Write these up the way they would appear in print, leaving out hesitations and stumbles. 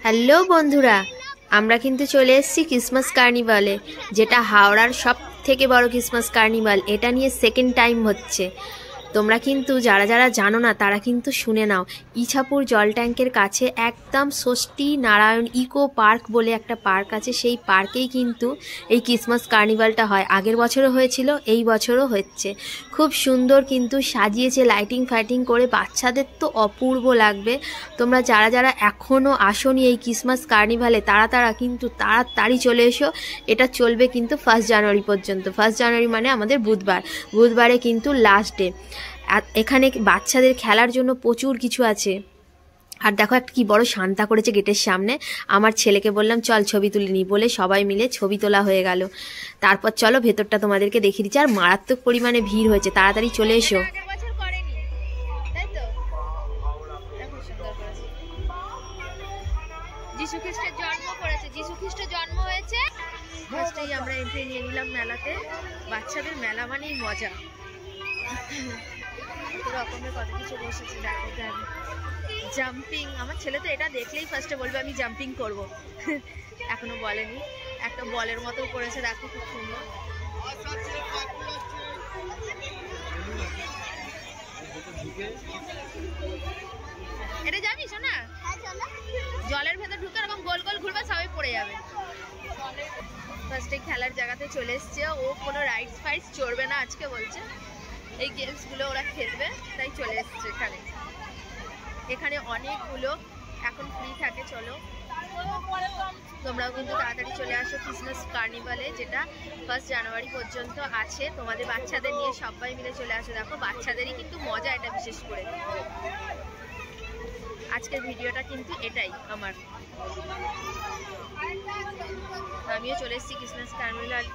Hello বন্ধুরা, আমরা কিন্তু চলে এসেছি ক্রিসমাস কার্নিভালে, যেটা হাওড়ার সব থেকে বড় ক্রিসমাস কার্নিভাল। এটা নিয়ে সেকেন্ড টাইম হচ্ছে। তোমরা কিন্তু যারা যারা জানো না তারা কিন্তু শুনে নাও। ইছাপুর জল ট্যাঙ্কের কাছে একদম ষষ্ঠী নারায়ণ ইকো পার্ক বলে একটা পার্ক আছে, সেই পার্কেই কিন্তু এই ক্রিসমাস কার্নিভালটা হয়। আগের বছরও হয়েছিল, এই বছরও হচ্ছে। খুব সুন্দর কিন্তু সাজিয়েছে লাইটিং ফাইটিং করে, বাচ্চাদের তো অপূর্ব লাগবে। তোমরা যারা যারা এখনও আসোনি এই ক্রিসমাস কার্নিভালে তারা কিন্তু তাড়াতাড়ি চলে এসো। এটা চলবে কিন্তু 1 জানুয়ারি পর্যন্ত। 1 জানুয়ারি মানে আমাদের বুধবারে কিন্তু লাস্ট ডে। আর এখানে বাচ্চাদের খেলার জন্য প্রচুর কিছু আছে। আর দেখো একটা কি বড় সান্তা করেছে গেটের সামনে। আমার ছেলেকে বললাম চল ছবি তুলে নি, বলে সবাই মিলে ছবি তোলা হয়ে গেল। তারপর চলো ভেতরটা তোমাদেরকে দেখিয়ে দিচ্ছি। আর মারাত্মক পরিমাণে ভিড় হয়েছে, তাড়াতাড়ি চলে এসো। যিশু খ্রিস্টের জন্ম করেছে, যিশু খ্রিস্টের জন্ম হয়েছে। ফার্স্টেই আমরা এন্ট্রি নিয়ে নিলাম মেলাতে। বাচ্চাদের মেলা মানেই মজা, কত রকমের কত কিছু বসেছে। দেখো জাম্পিং, আমার ছেলে তো এটা দেখলেই ফার্স্টে বলবে আমি জাম্পিং করব। এখনো বলেনি। একটা বলের মতো করেছে, দেখো খুব সুন্দর। এটা যাবি শোনা? জলের ভেতর ঢুকে এরকম গোল গোল ঘুরবে, সবাই পড়ে যাবে। ফার্স্টে খেলার জায়গাতে চলে এসছে। ও কোনো রাইডস ফাইডস চড়বে না আজকে, বলছে এই গেমসগুলো ওরা খেলবে, তাই চলে এসছে এখানে। এখানে অনেকগুলো এখন ফ্রি থাকে। চলো তোমরাও কিন্তু তাড়াতাড়ি চলে আসো ক্রিসমাস কার্নিভালে, যেটা 1 জানুয়ারি পর্যন্ত আছে। তোমাদের বাচ্চাদের নিয়ে সবাই মিলে চলে আসো। দেখো বাচ্চাদেরই কিন্তু মজা এটা, বিশেষ করে আজকের ভিডিওটা কিন্তু এটাই আমার। আমিও চলে এসেছি ক্রিসমাস কার্নিভাল,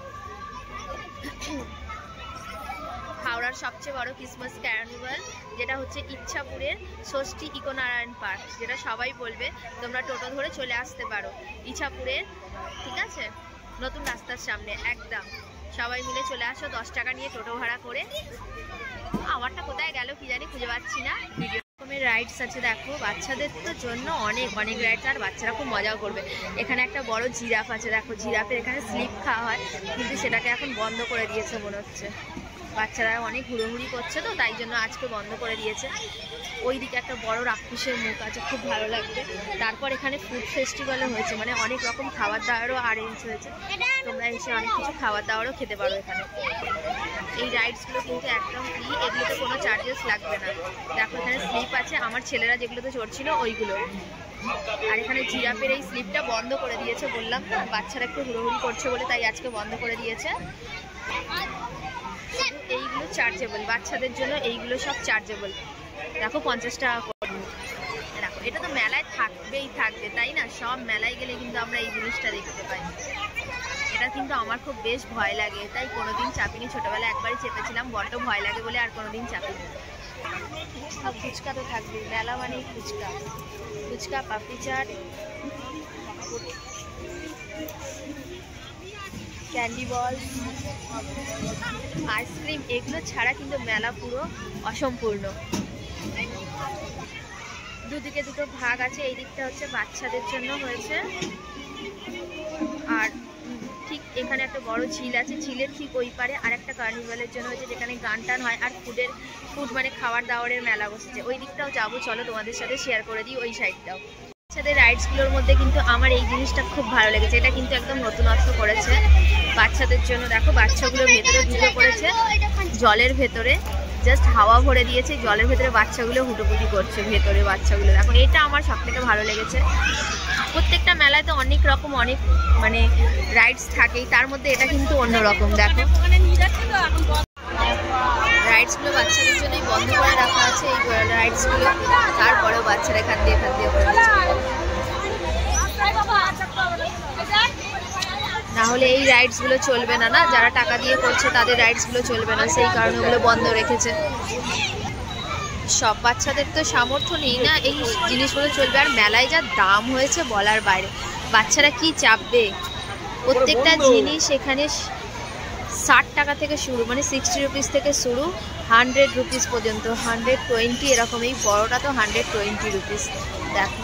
হাওড়ার সবচেয়ে বড় ক্রিসমাস কার্নিভাল, যেটা হচ্ছে ইছাপুরের ষষ্ঠী ইকো নারায়ণ পার্ক, যেটা সবাই বলবে। তোমরা টোটো ধরে চলে আসতে পারো ইছাপুরের, ঠিক আছে, নতুন রাস্তার সামনে একদম। সবাই মিলে চলে আসো 10 টাকা নিয়ে টোটো ভাড়া করে। আমারটা কোথায় গেল কি জানি, খুঁজে পাচ্ছি না। ভিডিও রকমের রাইডস আছে দেখো, বাচ্চাদের তো জন্য অনেক অনেক রাইডস, আর বাচ্চারা খুব মজাও করবে। এখানে একটা বড় জিরাফ আছে, দেখো জিরাফের এখানে স্লিপ খাওয়া হয়, কিন্তু সেটাকে এখন বন্ধ করে দিয়েছে মনে হচ্ছে। বাচ্চারা অনেক হুড়োহুড়ি করছে তো, তাই জন্য আজকে বন্ধ করে দিয়েছে। ওইদিকে একটা বড় রাক্ষসের মুখ আছে, খুব ভালো লাগবে। তারপর এখানে ফুড ফেস্টিভ্যালও হয়েছে, মানে অনেক রকম খাবার দাবারও অ্যারেঞ্জ হয়েছে। তোমরা এসে অনেক কিছু খাবার দাবারও খেতে পারো এখানে। এই রাইডসগুলো কিন্তু একদম ফ্রি, এগুলোতে কোনো চার্জেস লাগবে না। দেখো এখানে স্লিপ আছে, আমার ছেলেরা যেগুলোতে চড়ছিল ওইগুলো। আর এখানে জিরাফের এই স্লিপটা বন্ধ করে দিয়েছে, বললাম তো বাচ্চারা একটু হুড়োহুড়ি করছে বলে, তাই আজকে বন্ধ করে দিয়েছে। এইগুলো চার্জেবল, বাচ্চাদের জন্য এইগুলো সব চার্জেবল। দেখো 50 টাকা করে। দেখো এটা তো মেলায় থাকবে, তাই না? সব মেলায় গেলে কিন্তু আমরা এই জিনিসটা দেখতে পাই। এটা কিন্তু আমার খুব বেশ ভয় লাগে, তাই কোনোদিন চাপিনি। ছোটবেলায় একবারই চেপেছিলাম, বড্ড ভয় লাগে বলে আর কোনোদিন চাপিনি। ফুচকা তো থাকবে, মেলা মানেই ফুচকা, ফুচকা পাপড়ি চাট, ক্যান্ডি বল, আইসক্রিম, এগুলো ছাড়া কিন্তু মেলা পুরো অসম্পূর্ণ। দুদিকে দুটো ভাগ আছে, এই দিকটা হচ্ছে বাচ্চাদের জন্য হয়েছে, আর ঠিক এখানে একটা বড় ঝিল আছে, ঝিলের ঠিক ওই পারে আর একটা কার্নিভালের জন্য হয়েছে, যেখানে গান টান হয় আর ফুড মানে খাবার দাবারের মেলা বসেছে। ওই দিকটাও যাবো, চলো তোমাদের সাথে শেয়ার করে দিই ওই সাইডটাও। বাচ্চাদের রাইডসগুলোর মধ্যে কিন্তু আমার এই জিনিসটা খুব ভালো লেগেছে, এটা কিন্তু একদম নতুনত্ব করেছে বাচ্চাদের জন্য। দেখো বাচ্চাগুলোর ভেতরে ঢুকে পড়েছে জলের ভেতরে, জাস্ট হাওয়া ভরে দিয়েছে, জলের ভেতরে বাচ্চাগুলো হুটোপুটি করছে ভেতরে বাচ্চাগুলো। দেখো এটা আমার সব থেকে ভালো লেগেছে। প্রত্যেকটা মেলায় তো অনেক রকম অনেক মানে রাইডস থাকেই, তার মধ্যে এটা কিন্তু অন্যরকম। দেখো রাইডসগুলো বাচ্চাদের জন্যই বন্ধ করে রাখা আছে, এই রাইডসগুলো। তারপরেও বাচ্চারা এখান দিয়ে না হলে এই রাইডসগুলো চলবে না, যারা টাকা দিয়ে করছে তাদের রাইডসগুলো চলবে না, সেই কারণে ওগুলো বন্ধ রেখেছে। সব বাচ্চাদের তো সামর্থ্য নেই না এই জিনিসগুলো চলবে, আর মেলায় যা দাম হয়েছে বলার বাইরে। বাচ্চারা কি চাপবে, প্রত্যেকটা জিনিস এখানে 60 টাকা থেকে শুরু, মানে 60 রুপিস থেকে শুরু 100 রুপিস পর্যন্ত, 120 এরকম। এই বড়টা তো 120 রুপিস। দেখো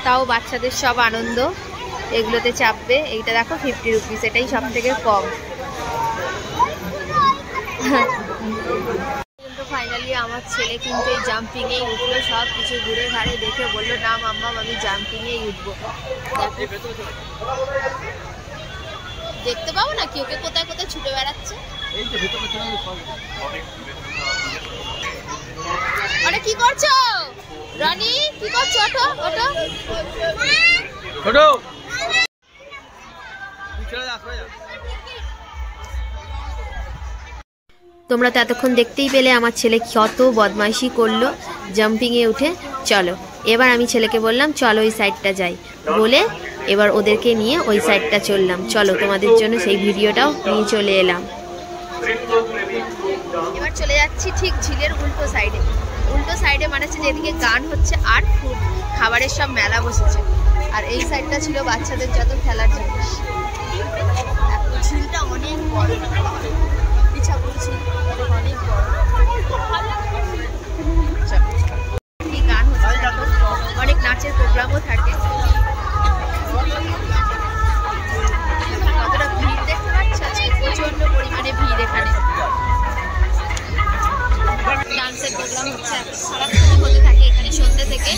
তাও বাচ্চাদের সব আনন্দ, এগুলোতে চাপবে। এইটা দেখো 50 রুপিস, এটাই সব থেকে কম। কিন্তু ফাইনালি আমার ছেলে কিন্তু এই জাম্পিংয়েই উঠলো, সব কিছু ঘুরে ঘাড়ে দেখে বললো না মাম্মা আমি জাম্পিংয়েই উঠবো। দেখতে পাবো না কি ওকে কোথায় কোথায় ছুটে বেড়াচ্ছে। আরে কি করছো রানী, কি করছো? ওঠো ওঠো ওঠো। তোমরা তো এতক্ষণ দেখতেই পেলে আমার ছেলে কত বদমাইশি করলো জাম্পিংয়ে উঠে। চলো এবার আমি ছেলেকে বললাম চলো ওই সাইডটা যাই, বলে এবার ওদেরকে নিয়ে ওই সাইডটা চললাম। চলো তোমাদের জন্য সেই ভিডিওটাও নিয়ে চলে এলাম। এবার চলে যাচ্ছি ঠিক ঝিলের উল্টো সাইডে। উল্টো সাইডে মানে হচ্ছে যেদিকে গান হচ্ছে আর খাবারের সব মেলা বসেছে, আর এই সাইডটা ছিল বাচ্চাদের যত খেলার জিনিস। ঝিলটা অনেক বড়, ইচ্ছাপুর ঝিল অনেক বড়। কি গান হচ্ছে এখন, অনেক নাচের প্রোগ্রামও থাকে। কতটা ভিড় দেখতে পাচ্ছ, আজকে প্রচন্ড পরিমাণে ভিড় এখানে। ডান্সের প্রোগ্রাম হচ্ছে সারাক্ষণ হতে থাকে এখানে, সন্ধ্যে থেকে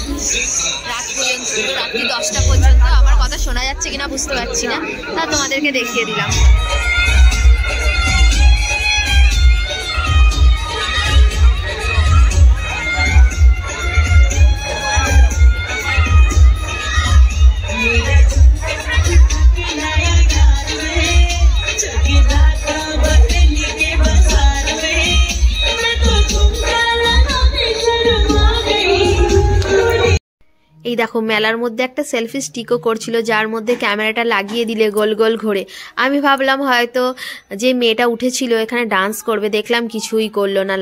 রাত পর্যন্ত, রাত্রি 10টা পর্যন্ত। আমার কথা শোনা যাচ্ছে কিনা বুঝতে পারছি না, তা তোমাদেরকে দেখিয়ে দিলাম। এই দেখো মেলার মধ্যে একটা সেলফি স্টিকও করছিল, যার মধ্যে ক্যামেরাটা লাগিয়ে দিলে গোল গোল ঘোরে। আমি ভাবলাম হয়তো যে মেয়েটা উঠেছিল এখানে ডান্স করবে, দেখলাম কিছুই করলো না।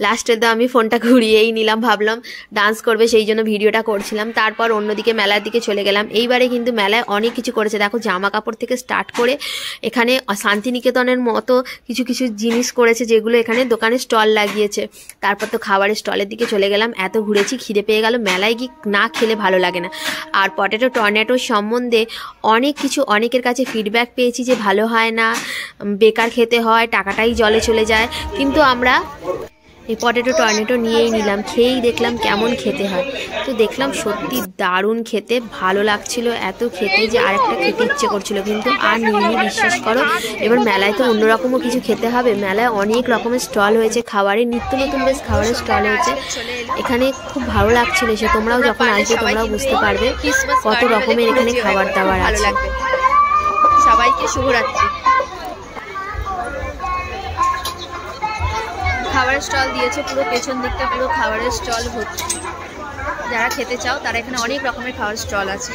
লাস্টে তো আমি ফোনটা ঘুরিয়েই নিলাম, ভাবলাম ডান্স করবে সেই জন্য ভিডিওটা করছিলাম। তারপর অন্যদিকে মেলার দিকে চলে গেলাম। এইবারে কিন্তু মেলায় অনেক কিছু করেছে, দেখো জামা কাপড় থেকে স্টার্ট করে এখানে শান্তিনিকেতনের মতো কিছু কিছু জিনিস করেছে, যেগুলো এখানে দোকানে স্টল লাগিয়েছে। তারপর তো খাবারের স্টলের দিকে চলে গেলাম। এত ঘুরেছি খিদে পেয়ে গেল, মেলায় গিয়ে না খেলে ভালো লাগে না। আর পটেটো টর্নেটো সম্বন্ধে অনেক কিছু অনেকের কাছে ফিডব্যাক পেয়েছি যে ভালো হয় না, বেকার খেতে হয়, টাকাটাই জলে চলে যায়। কিন্তু আমরা এই পটেটো টর্নেটো নিয়েই নিলাম, খেয়েই দেখলাম কেমন খেতে হয়। তো দেখলাম সত্যি দারুণ খেতে, ভালো লাগছিল এত খেতে যে আরেকটা খেতে ইচ্ছে করছিল, কিন্তু আর নিইনি, বিশ্বাস করো। এবার মেলায় তো অন্যরকমও কিছু খেতে হবে। মেলায় অনেক রকমের স্টল হয়েছে খাবারের, নিত্য নতুন বেশ খাবারের স্টল হয়েছে। এখানে খুব ভালো লাগছিল এসে। তোমরাও যখন আসবে তোমরাও বুঝতে পারবে কত রকমের এখানে খাবার দাবার আছে। সবাইকে শুভরাত্রি। খাবারের স্টল দিয়েছে পুরো পেছন দিকটা, পুরো খাবারের স্টল ভর্তি। যারা খেতে চাও তারা এখানে অনেক রকমের খাবারের স্টল আছে।